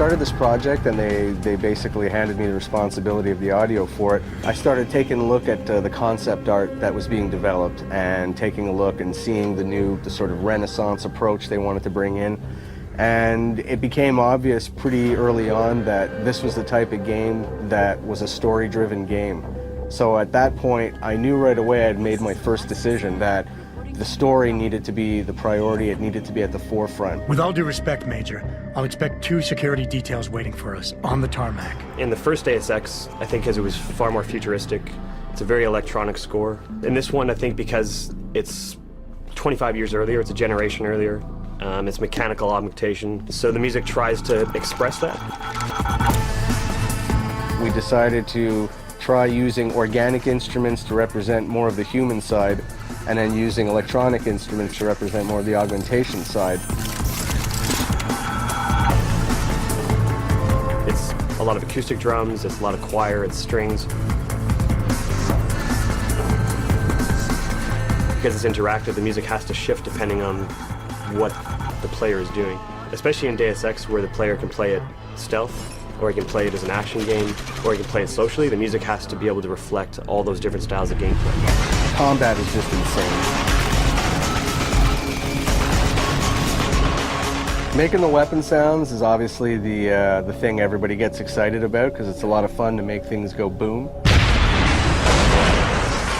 started this project and they basically handed me the responsibility of the audio for it, I started taking a look at the concept art that was being developed and taking a look and seeing the sort of Renaissance approach they wanted to bring in. And it became obvious pretty early on that this was the type of game that was a story-driven game. So at that point, I knew right away I'd made my first decision that the story needed to be the priority, it needed to be at the forefront. With all due respect, Major, I'll expect 2 security details waiting for us on the tarmac. In the first Deus Ex, I think because it was far more futuristic, it's a very electronic score. In this one, I think because it's 25 years earlier, it's a generation earlier, it's mechanical augmentation, so the music tries to express that. We decided to try using organic instruments to represent more of the human side, and then using electronic instruments to represent more of the augmentation side. It's a lot of acoustic drums, it's a lot of choir, it's strings. Because it's interactive, the music has to shift depending on what the player is doing. Especially in Deus Ex, where the player can play it stealth, or he can play it as an action game, or he can play it socially, the music has to be able to reflect all those different styles of gameplay. Combat is just insane. Making the weapon sounds is obviously the thing everybody gets excited about, because it's a lot of fun to make things go boom.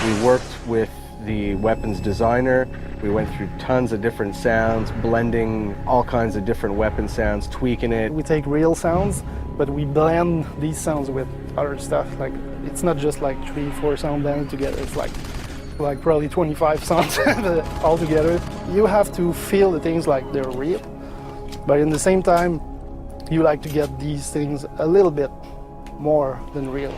We worked with the weapons designer. We went through tons of different sounds, blending all kinds of different weapon sounds, tweaking it. We take real sounds, but we blend these sounds with other stuff. Like, it's not just like 3-4 sound blended together. It's like probably 25 sounds all together. You have to feel the things like they're real, but in the same time, you like to get these things a little bit more than real.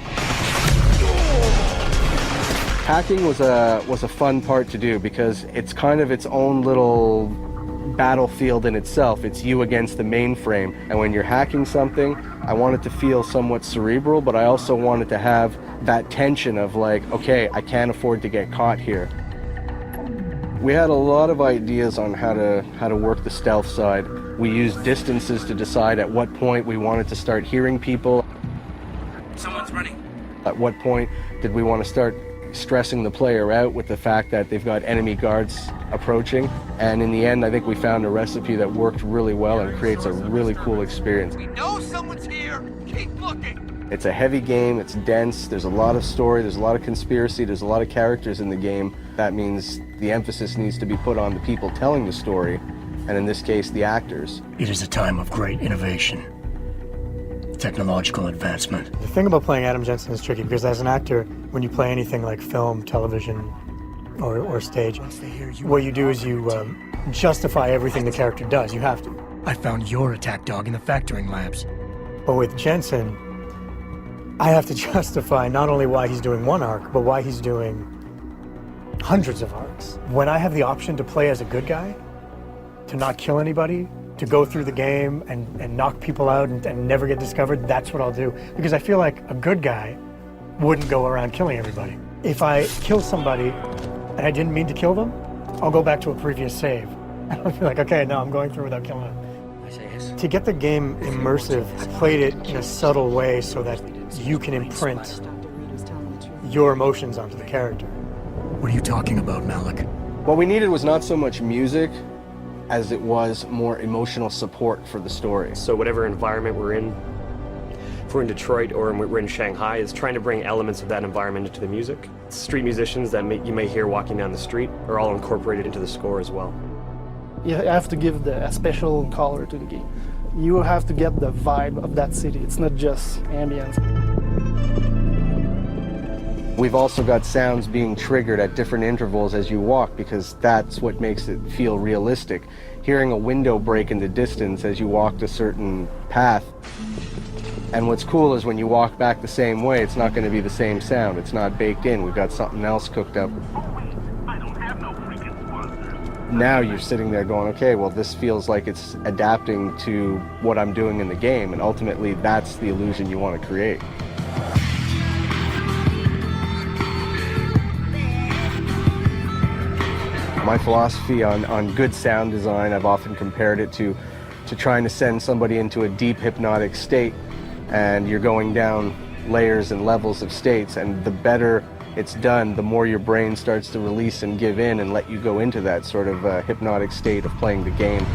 Hacking was a fun part to do because it's kind of its own little battlefield in itself. It's you against the mainframe, and when you're hacking something, I want it to feel somewhat cerebral, but I also wanted to have that tension of like, okay, I can't afford to get caught here. We had a lot of ideas on how to work the stealth side. We used distances to decide at what point we wanted to start hearing people. Someone's running. At what point did we want to start stressing the player out with the fact that they've got enemy guards approaching. And in the end, I think we found a recipe that worked really well and creates a really cool experience. We know someone's here. Keep looking. It's a heavy game, it's dense, there's a lot of story, there's a lot of conspiracy, there's a lot of characters in the game. That means the emphasis needs to be put on the people telling the story, and in this case, the actors. It is a time of great innovation, technological advancement. The thing about playing Adam Jensen is tricky because as an actor, when you play anything like film, television, or stage, what you do is you justify everything the character does. You have to. I found your attack dog in the factoring labs. But with Jensen, I have to justify not only why he's doing one arc, but why he's doing hundreds of arcs. When I have the option to play as a good guy, to not kill anybody, to go through the game and knock people out and never get discovered, that's what I'll do. Because I feel like a good guy wouldn't go around killing everybody. If I kill somebody and I didn't mean to kill them, I'll go back to a previous save. I'll be like, okay, no, I'm going through without killing them. To get the game immersive, I played it in a subtle way so that you can imprint your emotions onto the character. What are you talking about, Malik? What we needed was not so much music as it was more emotional support for the story. So whatever environment we're in, if we're in Detroit or we're in Shanghai, is trying to bring elements of that environment into the music. Street musicians that you may hear walking down the street are all incorporated into the score as well. You have to give a special color to the game. You have to get the vibe of that city. It's not just ambience. We've also got sounds being triggered at different intervals as you walk because that's what makes it feel realistic. Hearing a window break in the distance as you walked a certain path. And what's cool is when you walk back the same way, it's not going to be the same sound. It's not baked in. We've got something else cooked up. Now you're sitting there going, okay, well, this feels like it's adapting to what I'm doing in the game, and ultimately that's the illusion you want to create. My philosophy on good sound design, I've often compared it to to trying to send somebody into a deep hypnotic state, and you're going down layers and levels of states, and the better it's done, the more your brain starts to release and give in and let you go into that sort of hypnotic state of playing the game.